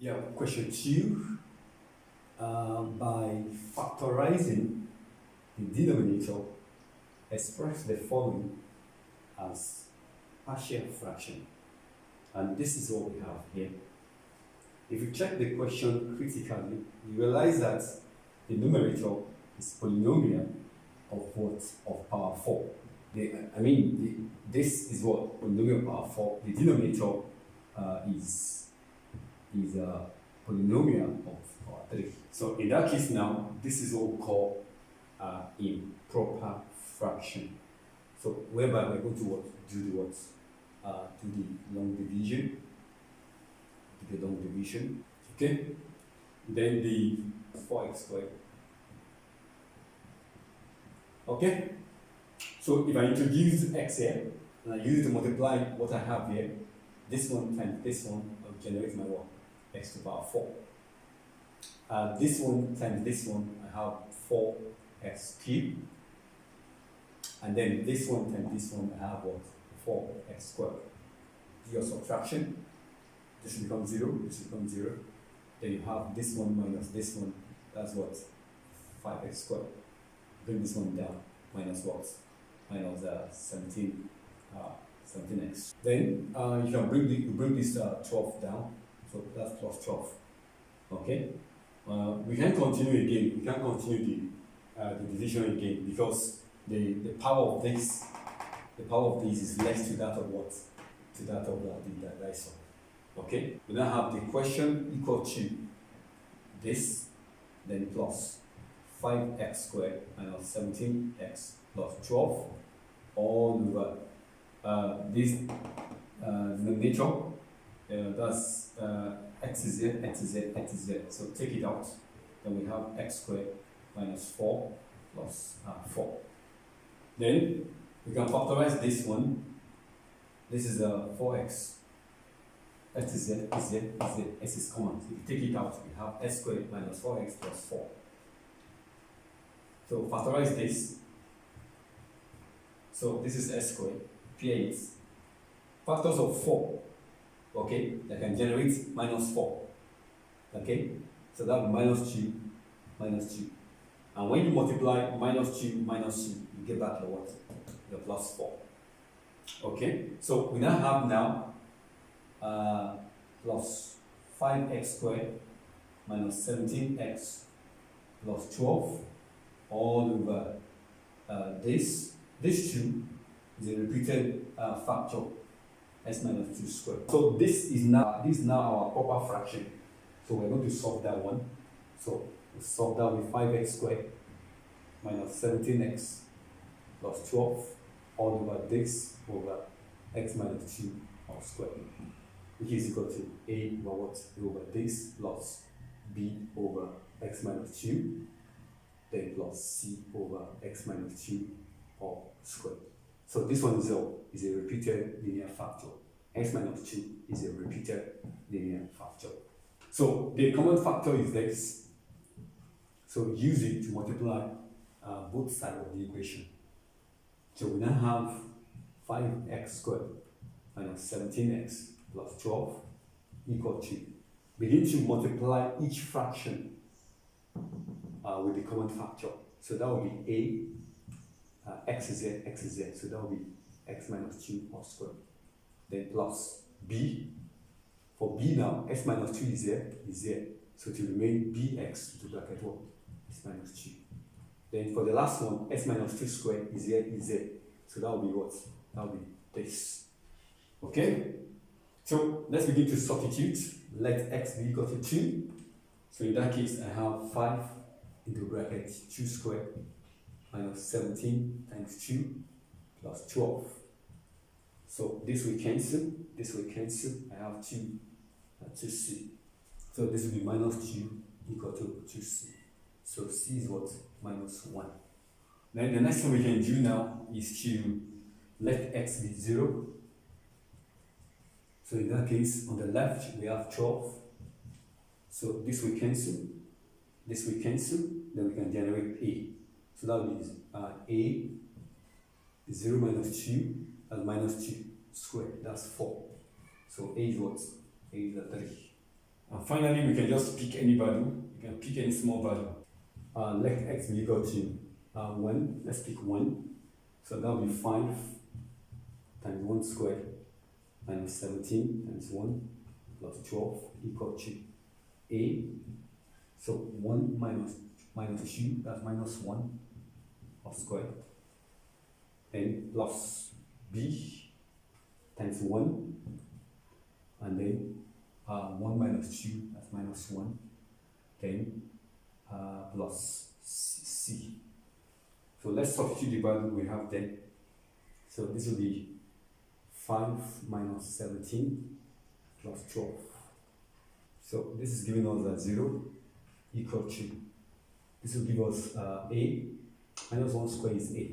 Yeah, question 2. By factorizing the denominator, express the following as partial fraction. And this is what we have here. If you check the question critically, you realize that the numerator is polynomial of what? Of power 4. This is what? Polynomial power 4. The denominator is a polynomial of power 3. So in that case now, this is what we call improper fraction. So whereby we're going to what? Do the what? Do the long division. Do the long division. Okay? Then the 4x squared. Okay? So if I introduce x here, and I use it to multiply what I have here, this one times this one will generate my what? X to the power 4. This one times this one, I have 4x cubed. And then this one times this one, I have what? 4x squared. Your subtraction, this becomes 0, this becomes 0. Then you have this one minus this one, that's what? 5x squared. Bring this one down, minus what? Minus 17x. Then you can bring this 12 down, so that's plus 12. Okay? We can continue again. We can continue the division again because the power of this is less to that of what? To that of the divisor. Okay? We now have the question equal to this, then plus 5x squared minus 17x plus 12 all over this denominator. That's x is here, x is here, x is here. So take it out. Then we have x squared minus 4 plus 4. Then we can factorize this one. This is 4x. X is here, x is here, x is here, x is common. So if you take it out, we have x squared minus 4x plus 4. So factorize this. So this is s squared, p8. Factors of 4, okay, that can generate minus 4. Okay, so that will be minus 2, minus 2. And when you multiply minus 2, minus 2, you get back your what? Your plus 4. Okay, so we now have plus 5x squared minus 17x plus 12 all over this 2 is a repeated factor, s minus 2 squared. So this is now our proper fraction. So we're going to solve that one. So we solve that with 5x squared minus 17x plus 12 all over this over x minus 2 all squared, which is equal to a over what? Over this plus b over x minus 2, then plus c over x minus 2 all squared. So this one is a repeated linear factor. X minus 2 is a repeated linear factor. So the common factor is this. So use it to multiply both sides of the equation. So we now have 5x squared minus 17x plus 12 equal to, begin to multiply each fraction with the common factor. So that will be x is here, x is here. So that will be x minus 2 all squared. Then plus b. For b now, x minus 2 is here. So to remain bx to bracket what? X minus 2. Then for the last one, x minus 2 squared is here. So that will be what? That will be this. Okay? So let's begin to substitute. Let x be equal to 2. So in that case, I have 5 into bracket 2 squared minus 17 times 2 plus 12. So this will cancel, I have 2c. So this will be minus 2 equal to 2c. So c is what? Minus 1. Then the next thing we can do now is to let x be 0. So in that case, on the left we have 12. So this will cancel, then we can generate a. So that will be a 0 minus 2 as minus 2 squared, that's 4. So a is what? A is a 3. And finally, we can just pick any value. You can pick any small value. Let x be equal to 1. Let's pick 1. So that will be 5 times 1 squared minus 17 times 1 plus 12 equal to a. So 1 minus 2, that's minus 1 whole squared. Then plus b times 1. And then 1 minus 2, that's minus 1. Then plus c. So let's substitute the value we have then. So this will be 5 minus 17 plus 12. So this is giving us a 0 equal to, this will give us a, minus 1 squared is a.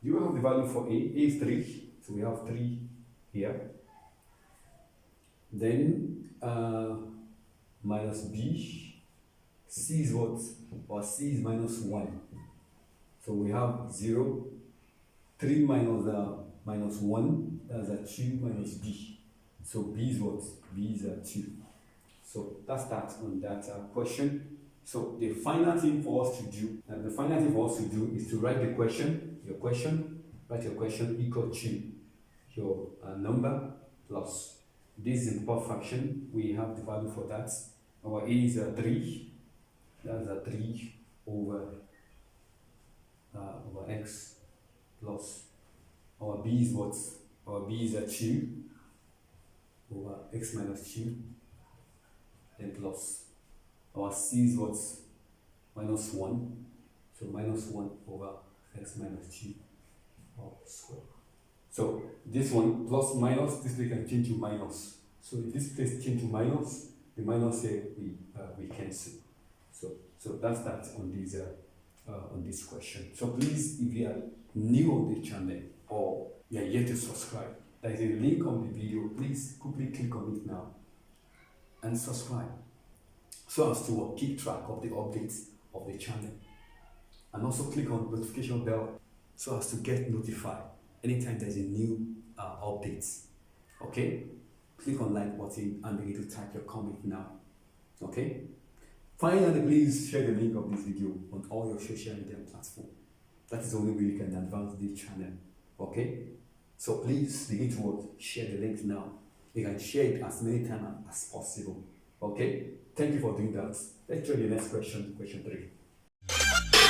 You have the value for a is 3, so we have 3 here. Then minus b, c is what? Or c is minus 1. So we have 0, 3 minus 1, that's a 2 minus b. So b is what? B is a 2. So that's that on that question. So the final thing for us to do, is to write the question, write your question equal to your number plus this is improper fraction. We have the value for that. Our a is a 3. That's a 3 over x plus our b is what? Our b is a 2 over x minus 2. Then plus our c is what? Minus 1. So minus 1 over x minus 2 all square. So this one plus minus, this we can change to minus. So if this place change to minus, the minus here we cancel. So that's that on this question. So please, if you are new on the channel or you are yet to subscribe, there is a link on the video. Please quickly click on it now and subscribe, so as to keep track of the updates of the channel. And also click on the notification bell so as to get notified anytime there's a new updates. Okay? Click on like button and begin to type your comment now. Okay? Finally, please share the link of this video on all your social media platforms. That is the only way you can advance this channel. Okay? So please begin to share the link now. You can share it as many times as possible. Okay? Thank you for doing that. Let's try the next question, question 3.